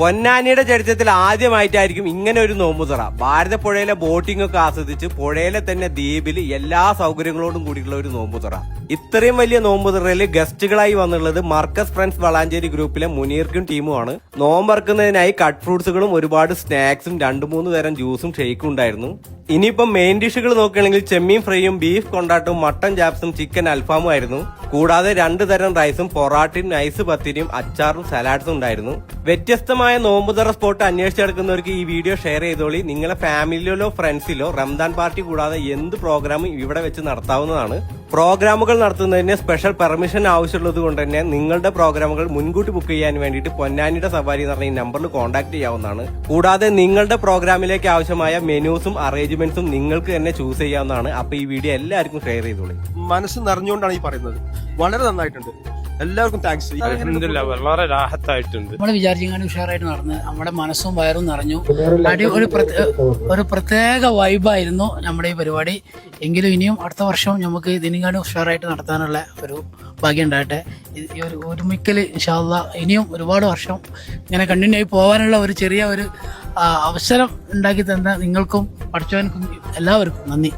പൊന്നാനിയുടെ ചരിത്രത്തിൽ ആദ്യമായിട്ടായിരിക്കും ഇങ്ങനെ ഒരു നോമ്പുതുറ. ഭാരതപ്പുഴയിലെ ബോട്ടിംഗ് ഒക്കെ ആസ്വദിച്ച് പുഴയിലെ തന്നെ ദ്വീപിൽ എല്ലാ സൗകര്യങ്ങളോടും കൂടിയുള്ള ഒരു നോമ്പുതുറ. ഇത്രയും വലിയ നോമ്പുതുറയിൽ ഗസ്റ്റുകളായി വന്നുള്ളത് മർക്കസ് ഫ്രണ്ട്സ് വളാഞ്ചേരി ഗ്രൂപ്പിലെ മുനീർക്കും ടീമുമാണ്. നോമ്പറക്കുന്നതിനായി കട്ട് ഫ്രൂട്ട്സുകളും ഒരുപാട് സ്നാക്സും 2-3 തരം ജ്യൂസും ഷെയ്ക്കും ഉണ്ടായിരുന്നു. ഇനിയിപ്പം മെയിൻ ഡിഷുകൾ നോക്കുകയാണെങ്കിൽ ചെമ്മീൻ ഫ്രൈയും ബീഫ് കൊണ്ടാട്ടും മട്ടൻ ചാപ്സും ചിക്കൻ അൽഫാമും ആയിരുന്നു. കൂടാതെ 2 തരം റൈസും പൊറാട്ടയും നൈസ് പത്തിരിയും അച്ചാറും സലാഡ്സും ഉണ്ടായിരുന്നു. വ്യത്യസ്തമായ നോമ്പുതുറ സ്പോട്ട് അന്വേഷിച്ചെടുക്കുന്നവർക്ക് ഈ വീഡിയോ ഷെയർ ചെയ്തോളി. നിങ്ങളെ ഫാമിലിയിലോ ഫ്രണ്ട്സിലോ റംദാൻ പാർട്ടി കൂടാതെ എന്ത് പ്രോഗ്രാമും ഇവിടെ വെച്ച് നടത്താവുന്നതാണ്. പ്രോഗ്രാമുകൾ നടത്തുന്നതിന് സ്പെഷ്യൽ പെർമിഷൻ ആവശ്യമുള്ളത് കൊണ്ട് തന്നെ നിങ്ങളുടെ പ്രോഗ്രാമുകൾ മുൻകൂട്ടി ബുക്ക് ചെയ്യാൻ വേണ്ടിയിട്ട് പൊന്നാനിയുടെ സവാരി എന്ന് പറഞ്ഞ ഈ നമ്പറിൽ കോൺടാക്ട് ചെയ്യാവുന്നതാണ്. കൂടാതെ നിങ്ങളുടെ പ്രോഗ്രാമിലേക്ക് ആവശ്യമായ മെനൂസും അറേഞ്ച്മെന്റ്സും നിങ്ങൾക്ക് തന്നെ ചൂസ് ചെയ്യാവുന്നതാണ്. അപ്പൊ ഈ വീഡിയോ എല്ലാവർക്കും ഷെയർ ചെയ്തോളി. മനസ്സ് നിറഞ്ഞുകൊണ്ടാണ് ഈ പറയുന്നത്. വളരെ നന്നായിട്ടുണ്ട്. എല്ലാവർക്കും താങ്ക്സ്. വളരെ രാഹത്തായിട്ടുണ്ട്. നമ്മൾ വിചാരിച്ചെങ്കിലും ഉഷാറായിട്ട് നടന്ന് നമ്മുടെ മനസ്സും വയറും നിറഞ്ഞു. ഒരു പ്രത്യേക വൈബായിരുന്നു നമ്മുടെ ഈ പരിപാടി. എങ്കിലും ഇനിയും അടുത്ത വർഷം നമുക്ക് ഇതിനെക്കാളും ഉഷാറായിട്ട് നടത്താനുള്ള ഒരു ഭാഗ്യം ഉണ്ടാകട്ടെ. ഈ ഒരു ഒരുമിക്കൽ ഇൻഷാ അല്ലാഹ് ഇനിയും ഒരുപാട് വർഷം ഇങ്ങനെ കണ്ടിന്യൂ ആയി പോകാനുള്ള ഒരു ചെറിയ ഒരു അവസരം ഉണ്ടാക്കി തന്ന നിങ്ങൾക്കും പഠിച്ചവനക്കും എല്ലാവർക്കും നന്ദി.